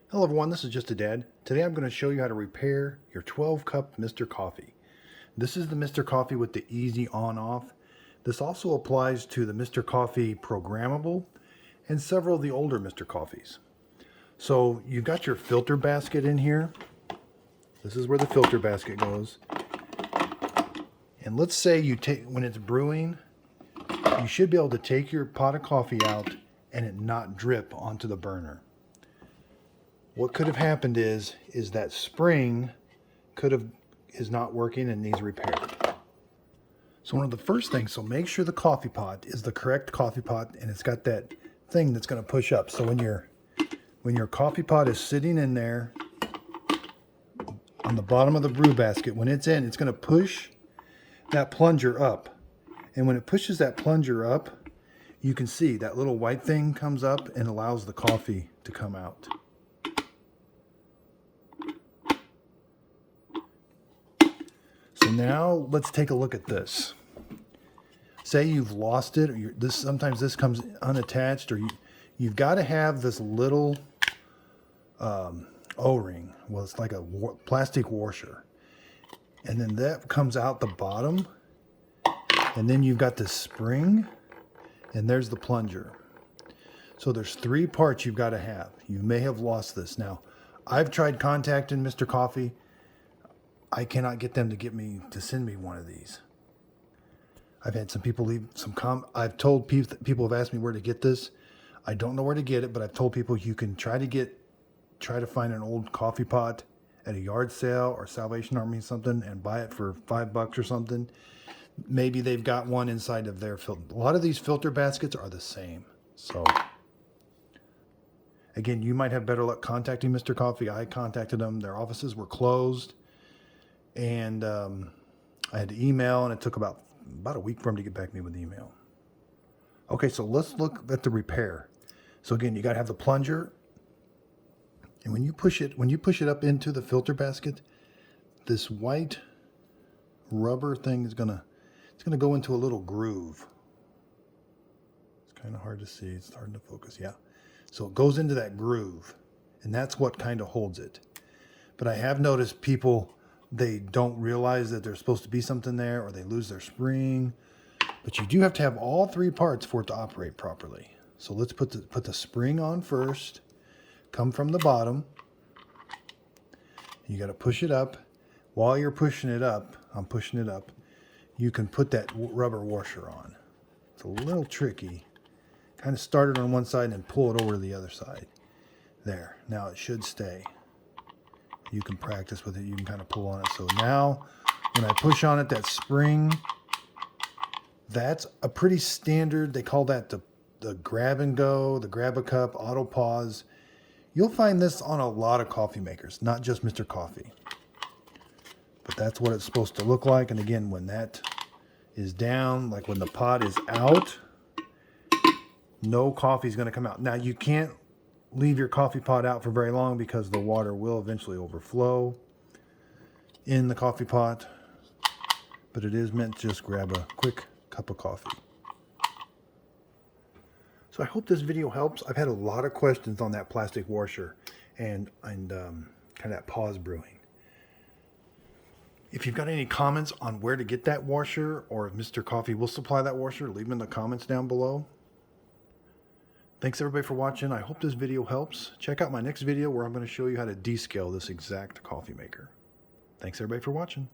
Hello everyone, this is Just a Dad. Today I'm going to show you how to repair your 12 cup Mr. Coffee. This is the Mr. Coffee with the easy on off. This also applies to the Mr. Coffee programmable and several of the older Mr. Coffees. So you've got your filter basket in here. This is where the filter basket goes. And let's say you take, when it's brewing, you should be able to take your pot of coffee out and it not drip onto the burner. What could have happened is that spring is not working and needs repaired. So one of the first things, so make sure the coffee pot is the correct coffee pot and it's got that thing that's going to push up. So when your coffee pot is sitting in there on the bottom of the brew basket, when it's in, it's going to push that plunger up. And when it pushes that plunger up, you can see that little white thing comes up and allows the coffee to come out. So now let's take a look at this. Say you've lost it, or sometimes this comes unattached, or you've got to have this little O-ring. Well, it's like a plastic washer. And then that comes out the bottom. And then you've got this spring, and there's the plunger. So there's 3 parts you've got to have. You may have lost this. Now, I've tried contacting Mr. Coffee. I cannot get them to send me one of these. I've had some people leave some I've told people have asked me where to get this. I don't know where to get it, but I've told people you can try to find an old coffee pot at a yard sale or Salvation Army or something and buy it for $5 or something. Maybe they've got one inside of their filter. A lot of these filter baskets are the same. So again, you might have better luck contacting Mr. Coffee. I contacted them. Their offices were closed. And I had to email, and it took about a week for him to get back to me with the email. Okay, so let's look at the repair. So again, you got to have the plunger, and when you push it up into the filter basket, this white rubber thing is gonna go into a little groove. It's kind of hard to see. It's starting to focus. Yeah. So it goes into that groove, and that's what kind of holds it. But I have noticed people, they don't realize that there's supposed to be something there, or they lose their spring. But you do have to have all 3 parts for it to operate properly. So let's put the spring on first. Come from the bottom. You got to push it up. While you're pushing it up, I'm pushing it up, you can put that rubber washer on. It's a little tricky. Kind of start it on one side and pull it over to the other side. There. Now it should stay. You can practice with it. You can kind of pull on it. So now when I push on it, that spring, that's a pretty standard. They call that the grab and go, the grab a cup, auto pause. You'll find this on a lot of coffee makers, not just Mr. Coffee. But that's what it's supposed to look like. And again, when that is down, like when the pot is out, no coffee is going to come out. Now you can't leave your coffee pot out for very long because the water will eventually overflow in the coffee pot, but it is meant to just grab a quick cup of coffee. So I hope this video helps. I've had a lot of questions on that plastic washer and kind of that Pause Brewing. If you've got any comments on where to get that washer, or if Mr. Coffee will supply that washer, leave them in the comments down below. Thanks everybody for watching. I hope this video helps. Check out my next video where I'm going to show you how to descale this exact coffee maker. Thanks everybody for watching.